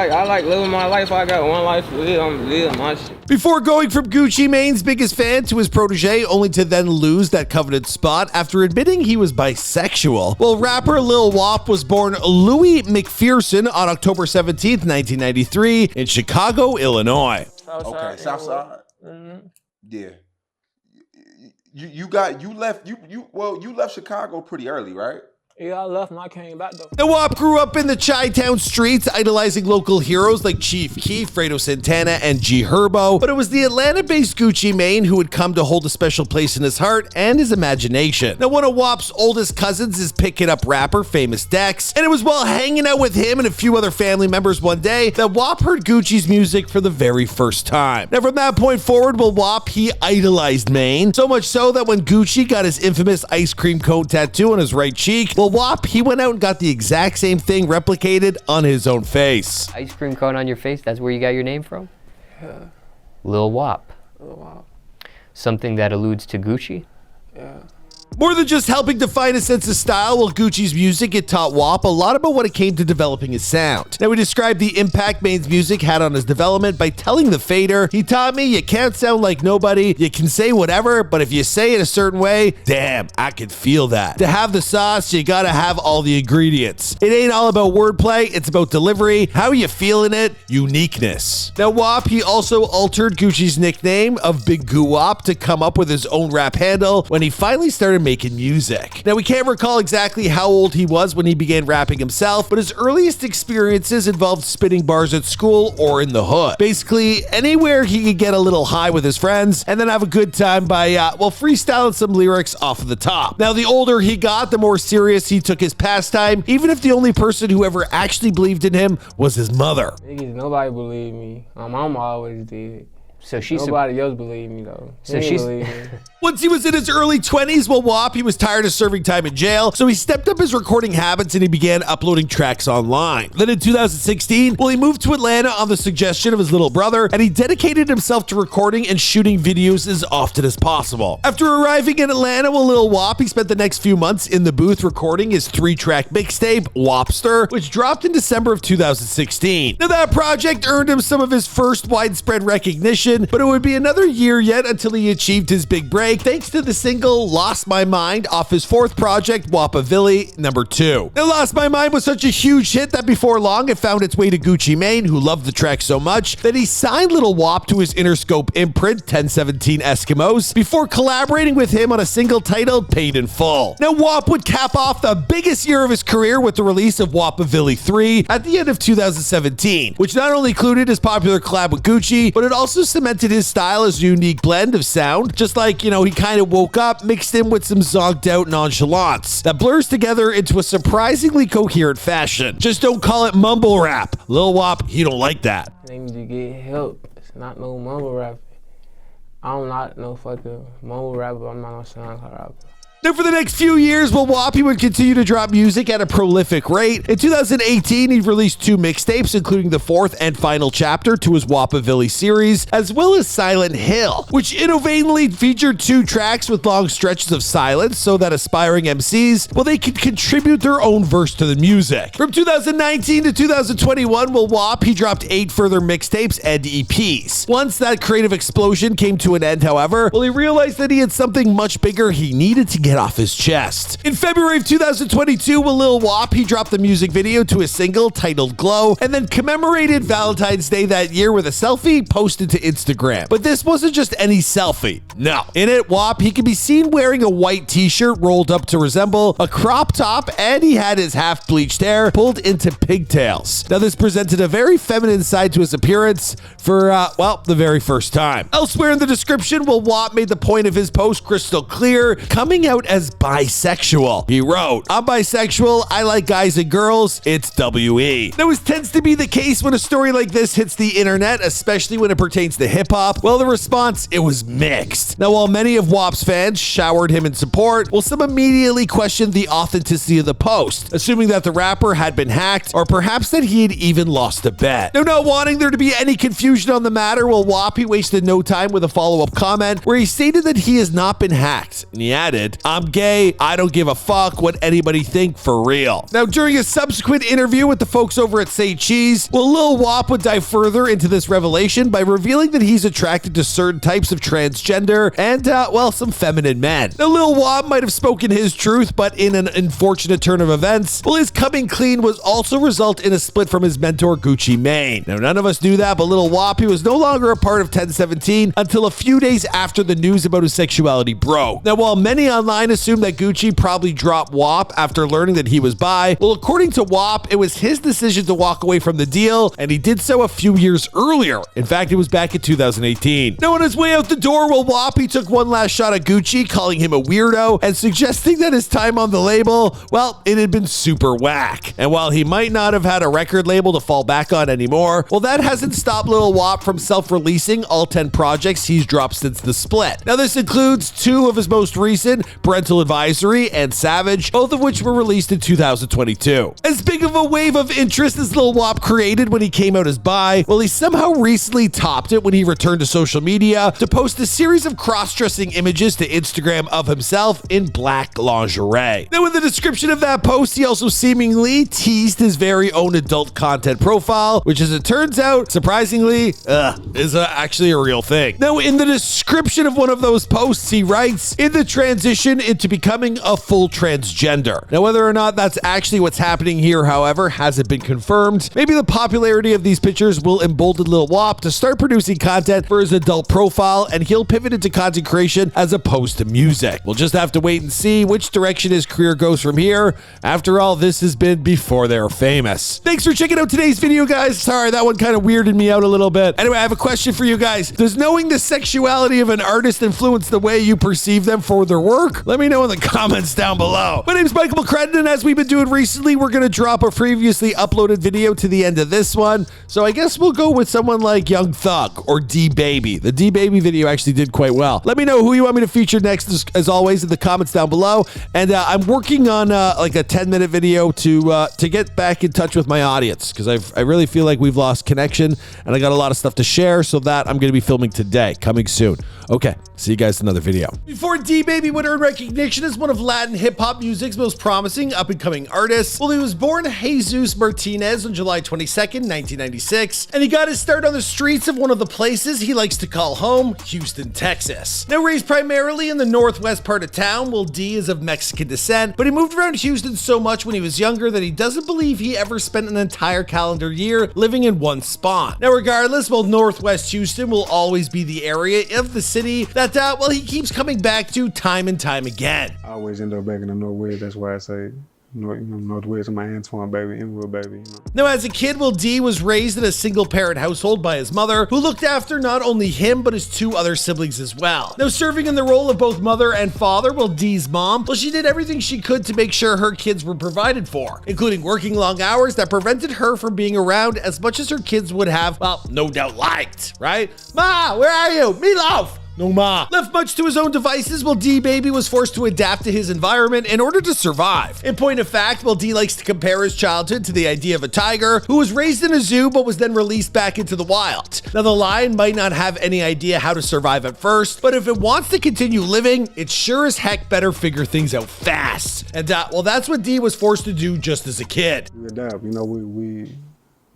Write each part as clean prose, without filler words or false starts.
like living my life. I got one life to live. I'm living my shit. Before going from Gucci Mane's biggest fan to his protege, only to then lose that coveted spot after admitting he was bisexual. Well, rapper Lil Wop was born Louis McPherson on October 17th, 1993 in Chicago, Illinois. Okay, Southside. Mm-hmm. Yeah. You left Chicago pretty early, right? Yeah, I left and I came back though. The Wop grew up in the Chi-Town streets, idolizing local heroes like Chief Keef, Fredo Santana, and G Herbo. But it was the Atlanta-based Gucci Mane who would come to hold a special place in his heart and his imagination. Now, one of Wop's oldest cousins is picking up rapper Famous Dex, and it was while hanging out with him and a few other family members one day that Wop heard Gucci's music for the very first time. Now, from that point forward, Wop, he idolized Mane, so much so that when Gucci got his infamous ice cream cone tattoo on his right cheek, Wop, he went out and got the exact same thing replicated on his own face. Ice cream cone on your face, that's where you got your name from? Yeah. Lil Wop. Lil Wop. Something that alludes to Gucci? Yeah. More than just helping define a sense of style, while Gucci's music, it taught Wop a lot about when it came to developing his sound. Now, we described the impact Mane's music had on his development by telling the Fader, "He taught me you can't sound like nobody, you can say whatever, but if you say it a certain way, damn, I could feel that. To have the sauce, you gotta have all the ingredients. It ain't all about wordplay, it's about delivery, how you feeling it, uniqueness." Now, Wop, he also altered Gucci's nickname of Big Goo Wop to come up with his own rap handle when he finally started making music. Now, we can't recall exactly how old he was when he began rapping himself, but his earliest experiences involved spitting bars at school or in the hood. Basically, anywhere he could get a little high with his friends and then have a good time by, freestyling some lyrics off of the top. Now, the older he got, the more serious he took his pastime, even if the only person who ever actually believed in him was his mother. Niggas, nobody believed me. My mama always did. So she's nobody else believed me though. So she's Once he was in his early 20s, Wop, he was tired of serving time in jail, so he stepped up his recording habits and he began uploading tracks online. Then in 2016, he moved to Atlanta on the suggestion of his little brother, and he dedicated himself to recording and shooting videos as often as possible. After arriving in Atlanta, Lil Wop, he spent the next few months in the booth recording his 3-track mixtape, Wopster, which dropped in December of 2016. Now, that project earned him some of his first widespread recognition, but it would be another year yet until he achieved his big break thanks to the single Lost My Mind off his 4th project, Woppavilly #2. Now, Lost My Mind was such a huge hit that before long it found its way to Gucci Mane, who loved the track so much that he signed Lil Wop to his Interscope imprint, 1017 Eskimos, before collaborating with him on a single titled Paid in Full. Now, Wop would cap off the biggest year of his career with the release of Woppavilly 3 at the end of 2017, which not only included his popular collab with Gucci, but it also cemented his style as a unique blend of sound, just like, he kind of woke up, mixed in with some zonked out nonchalance that blurs together into a surprisingly coherent fashion. Just don't call it mumble rap. Lil Wop, he don't like that. They need to get help. It's not no mumble rap. I'm not no fucking mumble rapper. I'm not no SoundCloud rapper. Now, for the next few years, Wop would continue to drop music at a prolific rate. In 2018, he released 2 mixtapes, including the 4th and final chapter to his Woppavilly series, as well as Silent Hill, which innovatively featured 2 tracks with long stretches of silence so that aspiring MCs, they could contribute their own verse to the music. From 2019 to 2021, Wop, he dropped 8 further mixtapes and EPs. Once that creative explosion came to an end, however, he realized that he had something much bigger he needed to get off his chest. In February of 2022, Lil Wop, he dropped the music video to his single titled Glow, and then commemorated Valentine's Day that year with a selfie posted to Instagram. But this wasn't just any selfie. No. In it, Wop, he could be seen wearing a white t-shirt rolled up to resemble a crop top, and he had his half-bleached hair pulled into pigtails. Now, this presented a very feminine side to his appearance for, the very first time. Elsewhere in the description, Wop made the point of his post crystal clear, coming out as bisexual. He wrote, "I'm bisexual, I like guys and girls, it's WE." Now, as tends to be the case when a story like this hits the internet, especially when it pertains to hip-hop, the response, it was mixed. Now, while many of Wop's fans showered him in support, some immediately questioned the authenticity of the post, assuming that the rapper had been hacked, or perhaps that he had even lost a bet. Now, not wanting there to be any confusion on the matter, Wop, he wasted no time with a follow-up comment where he stated that he has not been hacked, and he added, I'm gay. I don't give a fuck what anybody think for real. Now, during a subsequent interview with the folks over at Say Cheese, Lil Wop would dive further into this revelation by revealing that he's attracted to certain types of transgender and, some feminine men. Now, Lil Wop might have spoken his truth, but in an unfortunate turn of events, his coming clean was also result in a split from his mentor Gucci Mane. Now, none of us knew that, but Lil Wop, he was no longer a part of 1017 until a few days after the news about his sexuality broke. Now, while many online assumed that Gucci probably dropped Wop after learning that he was bi, well, according to Wop, it was his decision to walk away from the deal, and he did so a few years earlier. In fact, it was back in 2018. Now, on his way out the door, Wop, he took one last shot at Gucci, calling him a weirdo and suggesting that his time on the label, well, it had been super whack. And while he might not have had a record label to fall back on anymore, well, that hasn't stopped Lil Wop from self-releasing all 10 projects he's dropped since the split. Now, this includes 2 of his most recent, Parental Advisory and Savage, both of which were released in 2022. As big of a wave of interest as Lil Wop created when he came out as bi, well, he somehow recently topped it when he returned to social media to post a series of cross-dressing images to Instagram of himself in black lingerie. Now, in the description of that post, he also seemingly teased his very own adult content profile, which, as it turns out, surprisingly, is actually a real thing. Now, in the description of one of those posts, he writes, "In the transition into becoming a full transgender." Now, whether or not that's actually what's happening here, however, hasn't been confirmed. Maybe the popularity of these pictures will embolden Lil Wop to start producing content for his adult profile, and he'll pivot into content creation as opposed to music. We'll just have to wait and see which direction his career goes from here. After all, this has been before they're famous. Thanks for checking out today's video, guys. Sorry, that one kind of weirded me out a little bit. Anyway, I have a question for you guys. Does knowing the sexuality of an artist influence the way you perceive them for their work? Let me know in the comments down below. My name's Michael McCredden, and as we've been doing recently, we're going to drop a previously uploaded video to the end of this one. So I guess we'll go with someone like Young Thug or D-Baby. The D-Baby video actually did quite well. Let me know who you want me to feature next, as always, in the comments down below. And I'm working on like a 10-minute video to get back in touch with my audience, because I really feel like we've lost connection, and I got a lot of stuff to share, so that I'm going to be filming today, coming soon. Okay, see you guys in another video. Before D-Baby would earn recognition as one of Latin hip-hop music's most promising up-and-coming artists, well, he was born Jesus Martinez on July 22nd, 1996, and he got his start on the streets of one of the places he likes to call home, Houston, Texas. Now, raised primarily in the northwest part of town, well, D is of Mexican descent, but he moved around Houston so much when he was younger that he doesn't believe he ever spent an entire calendar year living in one spot. Now, regardless, well, northwest Houston will always be the area of the city that, he keeps coming back to time and time again. I always end up back in the Northwest. That's why I say Northwest of my Antoine, baby, Inwood, baby. Now, as a kid, D was raised in a single-parent household by his mother, who looked after not only him, but his 2 other siblings as well. Now, serving in the role of both mother and father, D's mom, she did everything she could to make sure her kids were provided for, including working long hours that prevented her from being around as much as her kids would have, no doubt liked, right? Ma, where are you? Meatloaf! No ma. Left much to his own devices, D-Baby was forced to adapt to his environment in order to survive. In point of fact, D likes to compare his childhood to the idea of a tiger who was raised in a zoo but was then released back into the wild. Now, the lion might not have any idea how to survive at first, but if it wants to continue living, it sure as heck better figure things out fast. And that's what D was forced to do just as a kid. We adapt,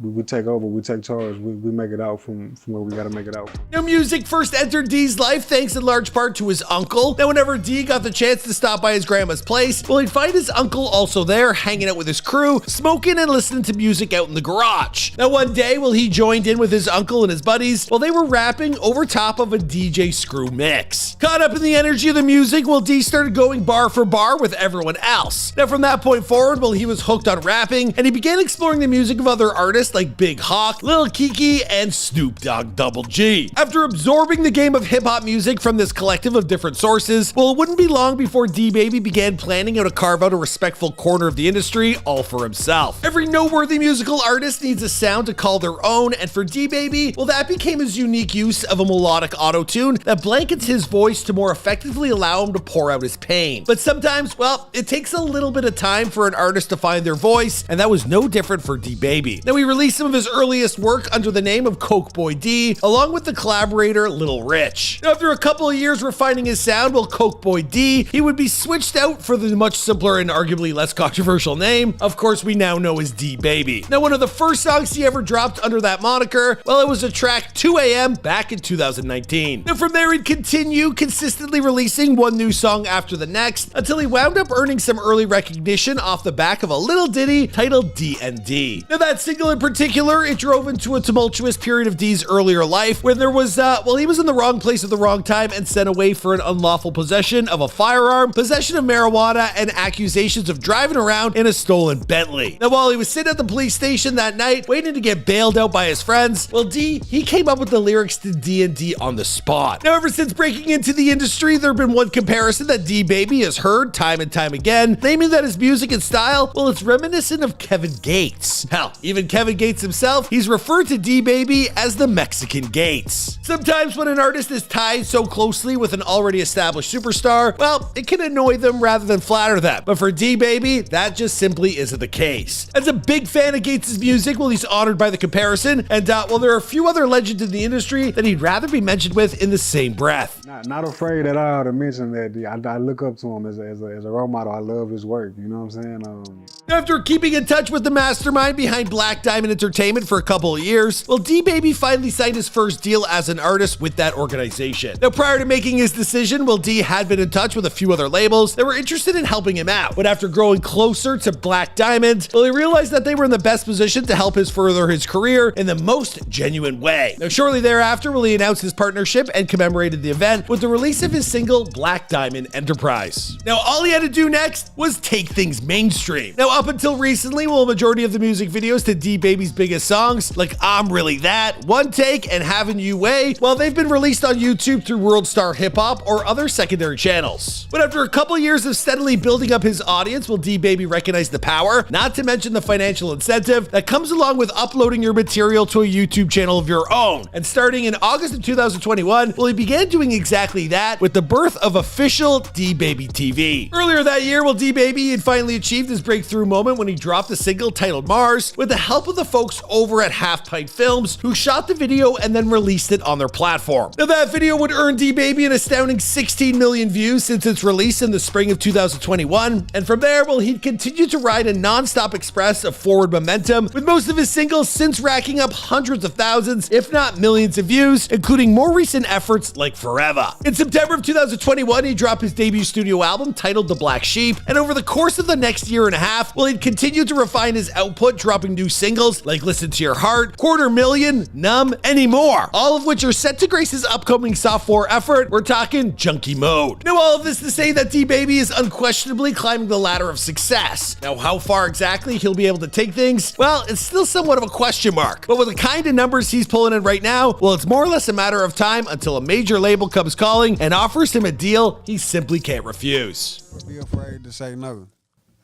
we take over, we take charge, we make it out from where we gotta make it out. Now, music first entered D's life thanks in large part to his uncle. Now, whenever D got the chance to stop by his grandma's place, he'd find his uncle also there, hanging out with his crew, smoking and listening to music out in the garage. Now, one day, he joined in with his uncle and his buddies while they were rapping over top of a DJ Screw mix. Caught up in the energy of the music, D started going bar for bar with everyone else. Now, from that point forward, he was hooked on rapping, and he began exploring the music of other artists like Big Hawk, Lil Keke, and Snoop Dogg Double G. After absorbing the game of hip-hop music from this collective of different sources, it wouldn't be long before D-Baby began planning how to carve out a respectful corner of the industry all for himself. Every noteworthy musical artist needs a sound to call their own, and for D-Baby, that became his unique use of a melodic auto-tune that blankets his voice to more effectively allow him to pour out his pain. But sometimes, it takes a little bit of time for an artist to find their voice, and that was no different for D-Baby. Now, he released some of his earliest work under the name of Coke Boy D, along with the collaborator Little Rich. Now, after a couple of years refining his sound, Coke Boy D, he would be switched out for the much simpler and arguably less controversial name, of course, we now know as D Baby. Now, one of the first songs he ever dropped under that moniker, well, it was a track 2 AM back in 2019. Now, from there, he'd continue consistently releasing one new song after the next until he wound up earning some early recognition off the back of a little ditty titled D&D. Now, that single in particular, it drove into a tumultuous period of D's earlier life when there was, he was in the wrong place at the wrong time and sent away for an unlawful possession of a firearm, possession of marijuana, and accusations of driving around in a stolen Bentley. Now, while he was sitting at the police station that night, waiting to get bailed out by his friends, well, D, he came up with the lyrics to D&D on the spot. Now, ever since breaking into the industry, there have been one comparison that D Baby has heard time and time again, naming that his music and style, well, it's reminiscent of Kevin Gates. Hell, even Kevin Gates himself, he's referred to D Baby as the Mexican Gates. Sometimes when an artist is tied so closely with an already established superstar, well, it can annoy them rather than flatter them. But for D Baby, that just simply isn't the case. As a big fan of Gates' music, well, he's honored by the comparison, and well, there are a few other legends in the industry that he'd rather be mentioned with in the same breath. Not afraid at all to mention that I look up to him as a role model. I love his work, you know what I'm saying? After keeping in touch with the mastermind behind Black Diamond Entertainment for a couple of years, well, D Baby finally signed his first deal as an artist with that organization. Now, prior to making his decision, well, D had been in touch with a few other labels that were interested in helping him out. But after growing closer to Black Diamond, well, he realized that they were in the best position to help him further his career in the most genuine way. Now, shortly thereafter, well, he announced his partnership and commemorated the event with the release of his single Black Diamond Enterprise. Now, all he had to do next was take things mainstream. Now, up until recently, well, a majority of the music videos to D Baby's biggest songs, like I'm Really That, One Take, and Having You Way, well, they've been released on YouTube through World Star Hip Hop or other secondary channels. But after a couple years of steadily building up his audience, well, D Baby recognized the power, not to mention the financial incentive, that comes along with uploading your material to a YouTube channel of your own. And starting in August of 2021, well, he began doing exactly that with the birth of official D Baby TV. Earlier that year, well, D Baby had finally achieved his breakthrough moment when he dropped a single titled Mars with the help of the folks over at Half Pint Films, who shot the video and then released it on their platform. Now, that video would earn D Baby an astounding 16 million views since its release in the spring of 2021, and from there, well, he'd continue to ride a non-stop express of forward momentum, with most of his singles since racking up hundreds of thousands, if not millions of views, including more recent efforts like Forever. In September of 2021, he dropped his debut studio album titled The Black Sheep, and over the course of the next year and a half, well, he'd continue to refine his output, dropping new singles like Listen to Your Heart, $250,000, Numb, and more, all of which are set to grace his upcoming sophomore effort. We're talking Junkie Mode. Now, all of this to say that D Baby is unquestionably climbing the ladder of success. Now, how far exactly he'll be able to take things, well, it's still somewhat of a question mark. But with the kind of numbers he's pulling in right now, well, it's more or less a matter of time until a major label comes calling and offers him a deal he simply can't refuse. Be afraid to say no.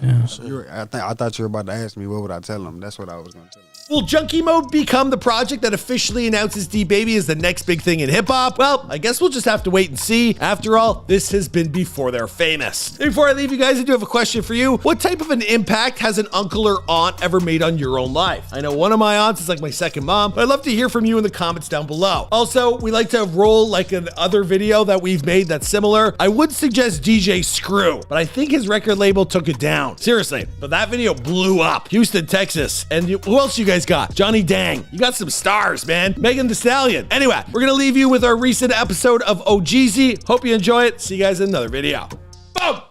Yeah, sure. I thought you were about to ask me what would I tell him. That's what I was going to tell him. Will Junkie Mode become the project that officially announces D Baby as the next big thing in hip hop? Well, I guess we'll just have to wait and see. After all, this has been before they're famous. Before I leave you guys, I do have a question for you. What type of an impact has an uncle or aunt ever made on your own life? I know one of my aunts is like my second mom, but I'd love to hear from you in the comments down below. Also, we like to roll like another video that we've made that's similar. I would suggest DJ Screw, but I think his record label took it down. Seriously, but that video blew up. Houston, Texas. And who else you guys got? Johnny Dang. You got some stars, man. Megan Thee Stallion. Anyway, we're gonna leave you with our recent episode of OGZ. Hope you enjoy it. See you guys in another video. Boom!